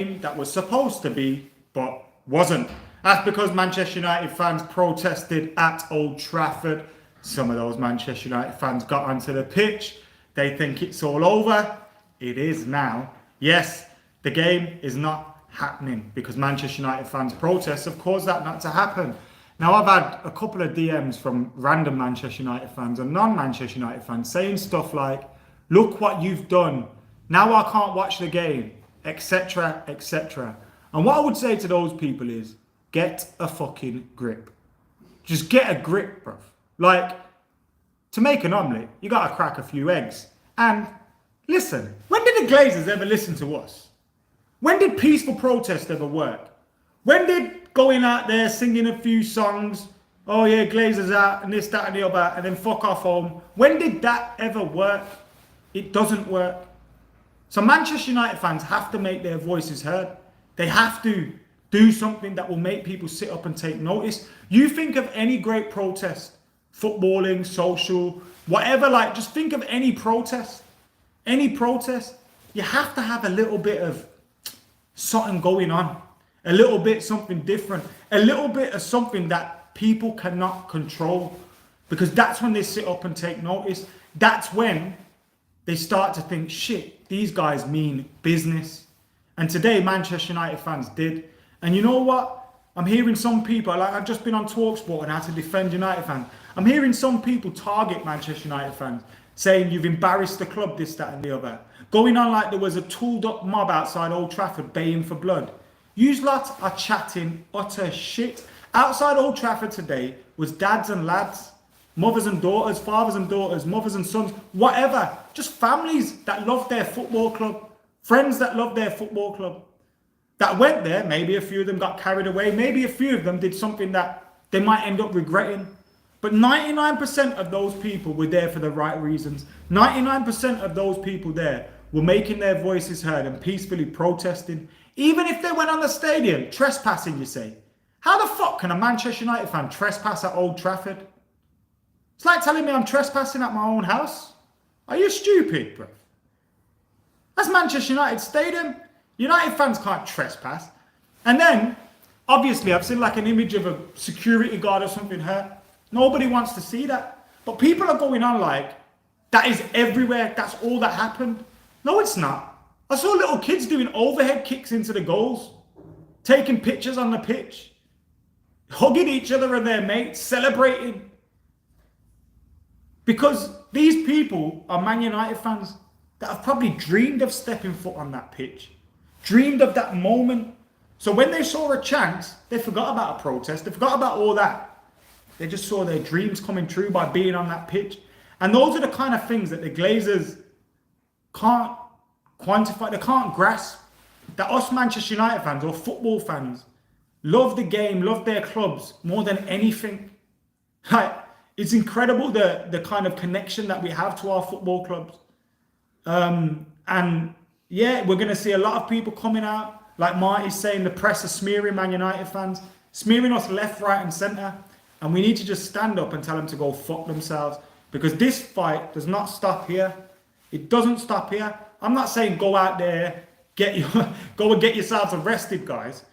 that was supposed to be, but wasn't. That's because Manchester United fans protested at Old Trafford. Some of those Manchester United fans got onto the pitch. They think it's all over. It is now. Yes, the game is not happening because Manchester United fans' protests have caused that not to happen. Now, I've had a couple of DMs from random Manchester United fans and non-Manchester United fans saying stuff like, look what you've done. Now I can't watch the game, etc., etc. And what I would say to those people is, get a fucking grip. Just get a grip, bruv. Like, to make an omelette, you gotta crack a few eggs. And listen, when did the Glazers ever listen to us? When did peaceful protest ever work? When did going out there singing a few songs, oh yeah, Glazers out, and this, that, and the other, and then fuck off home, when did that ever work? It doesn't work. So Manchester United fans have to make their voices heard. They have to do something that will make people sit up and take notice. You think of any great protest, footballing, social, whatever, like, just think of any protest. Any protest, you have to have a little bit of something going on. A little bit something different. A little bit of something that people cannot control. Because that's when they sit up and take notice. That's when they start to think, shit, these guys mean business. And today, Manchester United fans did. And you know what? I'm hearing some people, like I've just been on TalkSport and had to defend United fans. I'm hearing some people target Manchester United fans, saying you've embarrassed the club, this, that, and the other. Going on like there was a tooled up mob outside Old Trafford baying for blood. Yous lot are chatting utter shit. Outside Old Trafford today was dads and lads, mothers and daughters, fathers and daughters, mothers and sons, whatever. Just families that love their football club, friends that love their football club, that went there. Maybe a few of them got carried away. Maybe a few of them did something that they might end up regretting. But 99% of those people were there for the right reasons. 99% of those people there were making their voices heard and peacefully protesting. Even if they went on the stadium, trespassing, you say. How the fuck can a Manchester United fan trespass at Old Trafford? It's like telling me I'm trespassing at my own house. Are you stupid, bro? That's Manchester United Stadium. United fans can't trespass. And then, obviously, I've seen like an image of a security guard or something hurt. Nobody wants to see that. But people are going on like, that is everywhere. That's all that happened. No, it's not. I saw little kids doing overhead kicks into the goals, taking pictures on the pitch, hugging each other and their mates, celebrating. Because these people are Man United fans that have probably dreamed of stepping foot on that pitch, dreamed of that moment. So when they saw a chance, they forgot about a protest, they forgot about all that. They just saw their dreams coming true by being on that pitch. And those are the kind of things that the Glazers can't quantify, they can't grasp. That us Manchester United fans or football fans love the game, love their clubs more than anything. Like, it's incredible the kind of connection that we have to our football clubs. And yeah, we're going to see a lot of people coming out, like Marty's saying, the press are smearing Man United fans, smearing us left, right and centre. And we need to just stand up and tell them to go fuck themselves. Because this fight does not stop here. It doesn't stop here. I'm not saying go out there, go and get yourselves arrested, guys.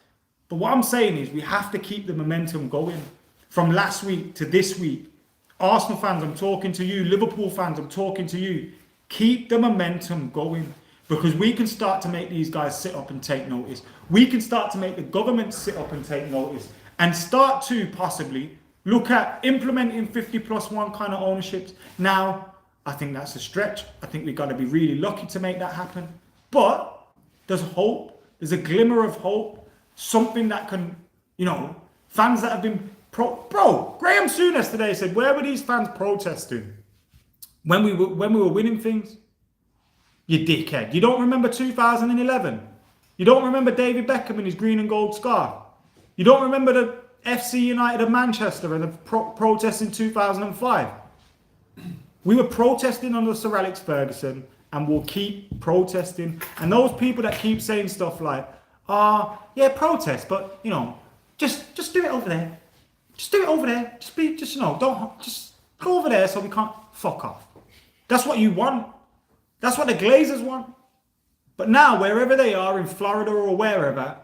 But what I'm saying is we have to keep the momentum going. From last week to this week. Arsenal fans, I'm talking to you. Liverpool fans, I'm talking to you. Keep the momentum going. Because we can start to make these guys sit up and take notice. We can start to make the government sit up and take notice. And start to possibly look at implementing 50+1 kind of ownerships. Now, I think that's a stretch. I think we've got to be really lucky to make that happen. But there's hope. There's a glimmer of hope. Something that can, fans that have been... Bro, Graham Souness today said, where were these fans protesting? When we were winning things? You dickhead. You don't remember 2011? You don't remember David Beckham and his green and gold scarf? You don't remember the FC United of Manchester and the protests in 2005? We were protesting under Sir Alex Ferguson and we'll keep protesting. And those people that keep saying stuff like, yeah, protest, but, just do it over there. Just do it over there. Just go over there so we can't fuck off. That's what you want. That's what the Glazers want. But now, wherever they are, in Florida or wherever,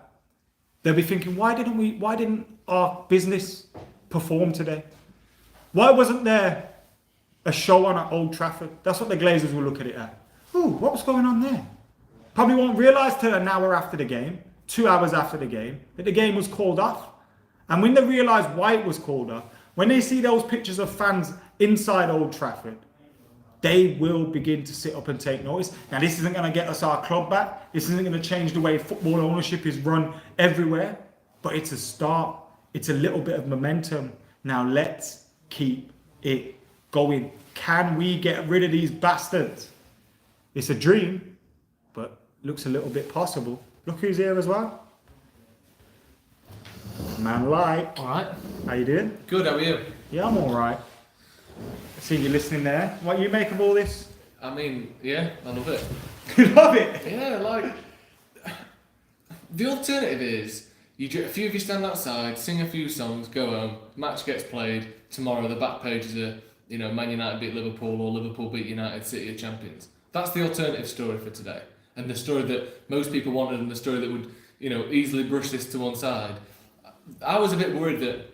they'll be thinking, why didn't our business perform today? Why wasn't there a show on at Old Trafford? That's what the Glazers will look at it at. Ooh, what was going on there? Probably won't realise till an hour after the game, 2 hours after the game, that the game was called off. And when they realise why it was called off, when they see those pictures of fans inside Old Trafford, they will begin to sit up and take notice. Now, this isn't going to get us our club back. This isn't going to change the way football ownership is run everywhere. But it's a start. It's a little bit of momentum. Now, let's keep it going. Can we get rid of these bastards? It's a dream, but looks a little bit possible. Look who's here as well. Man like. All right. How you doing? Good, how are you? Yeah, I'm all right. I see you listening there. What you make of all this? I mean, yeah, I love it. You love it? Yeah, like, the alternative is, a few of you stand outside, sing a few songs, go home, match gets played, tomorrow the back pages are, Man United beat Liverpool or Liverpool beat United, City are champions. That's the alternative story for today. And the story that most people wanted and the story that would, easily brush this to one side. I was a bit worried that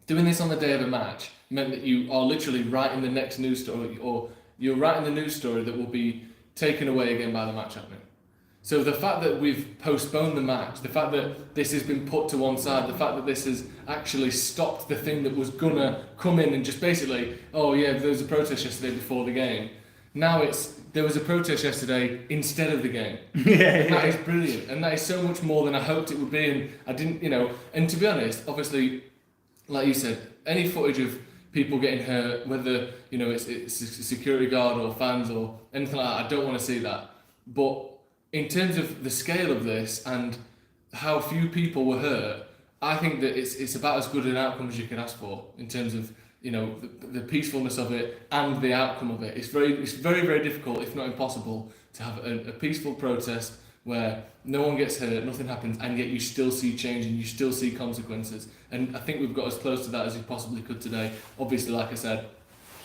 doing this on the day of a match meant that you are literally writing the next news story, or you're writing the news story that will be taken away again by the match happening. So the fact that we've postponed the match, the fact that this has been put to one side, the fact that this has actually stopped the thing that was gonna come in and just basically, oh yeah, there was a protest yesterday before the game. Now there was a protest yesterday instead of the game. And that is brilliant. And that is so much more than I hoped it would be. And I didn't, and to be honest, obviously, like you said, any footage of people getting hurt, whether, it's a security guard or fans or anything like that, I don't want to see that. But in terms of the scale of this and how few people were hurt, I think that it's about as good an outcome as you can ask for in terms of, the peacefulness of it and the outcome of it. It's very, very difficult, if not impossible, to have a peaceful protest where no one gets hurt, nothing happens, and yet you still see change and you still see consequences. And I think we've got as close to that as we possibly could today. Obviously, like I said,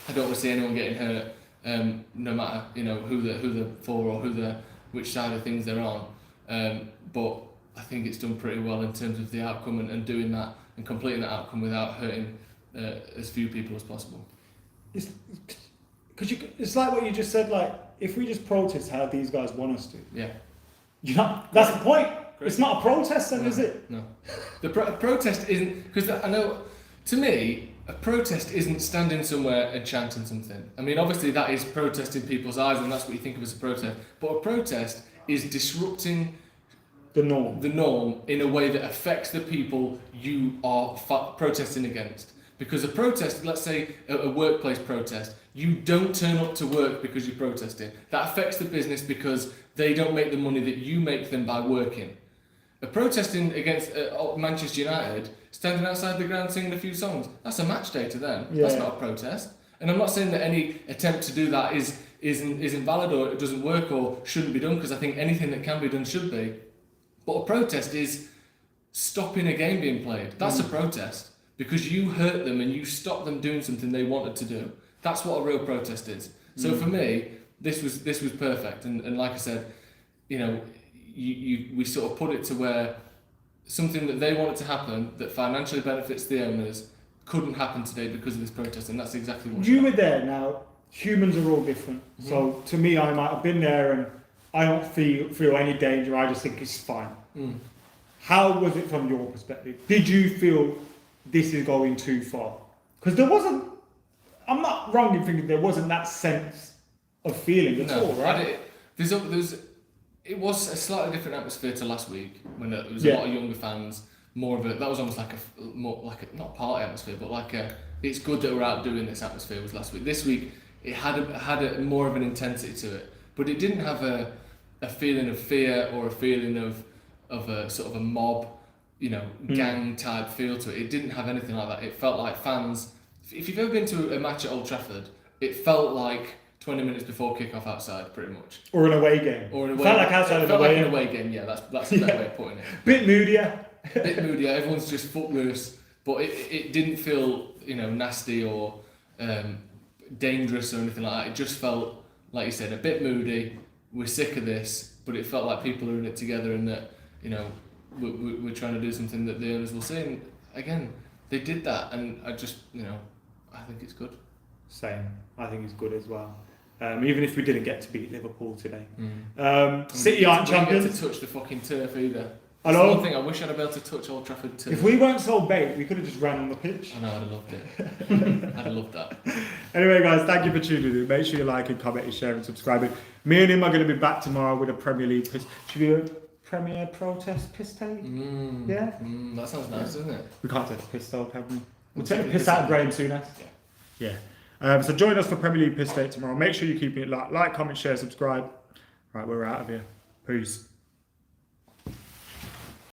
I don't want to see anyone getting hurt, no matter who they're for or which side of things they're on. But I think it's done pretty well in terms of the outcome and doing that and completing that outcome without hurting as few people as possible. It's like what you just said. Like, if we just protest how these guys want us to. Yeah. That's the point. Great. It's not a protest, then, is it? No. The protest isn't, because I know, to me, a protest isn't standing somewhere and chanting something. I mean, obviously that is protesting people's eyes, and that's what you think of as a protest. But a protest is disrupting the norm in a way that affects the people you are protesting against. Because a protest, let's say a workplace protest, you don't turn up to work because you're protesting. That affects the business because they don't make the money that you make them by working. A protesting against Manchester United, standing outside the ground singing a few songs, that's a match day to them. Yeah. That's not a protest. And I'm not saying that any attempt to do that isn't valid or it doesn't work or shouldn't be done, because I think anything that can be done should be. But a protest is stopping a game being played. That's a protest. Because you hurt them and you stopped them doing something they wanted to do. That's what a real protest is. So for me, this was perfect. And like I said, we sort of put it to where something that they wanted to happen that financially benefits the owners couldn't happen today because of this protest, and that's exactly what you were there. Now, humans are all different. Mm-hmm. So to me, I might have been there and I don't feel any danger. I just think it's fine. How was it from your perspective? Did you feel this is going too far? Because there wasn't, I'm not wrong in thinking there wasn't that sense of feeling at all, right? It was a slightly different atmosphere to last week when there was a lot of younger fans. That was almost like a not party atmosphere, but it's good that we're out doing this atmosphere was last week. This week it had a more of an intensity to it, but it didn't have a feeling of fear or a feeling of a sort of a mob, gang type feel to it. It didn't have anything like that. It felt like fans. If you've ever been to a match at Old Trafford, it felt like 20 minutes before kick-off outside, pretty much. Or an away game. Felt like outside of the away game. It felt like an away game, yeah, that's a better way of putting it. Bit moodier. Everyone's just footloose, but it didn't feel, nasty or dangerous or anything like that. It just felt, like you said, a bit moody, we're sick of this, but it felt like people are in it together, and that we're trying to do something that the owners will see. And again, they did that, and I just I think it's good. Same. I think it's good as well. Even if we didn't get to beat Liverpool today. City And aren't we didn't champions. get to touch the fucking turf either. I That's know. the one thing I wish I'd have been able to touch Old Trafford turf. If we weren't so bait, we could have just ran on the pitch. I know, I'd have loved it. I'd have loved that. Anyway, guys, thank you for tuning in. Make sure you like and comment and share and subscribing. Me and him are going to be back tomorrow with a Premier League piss. Should we do a Premier protest piss take? Yeah? That sounds nice, doesn't it? We can't take the piss though, can we? We'll take take the the piss piss out of out. Graham Souness. Yeah. So join us for Premier League piss take tomorrow. Make sure you keep it like, comment, share, subscribe. Right, we're out of here. Peace.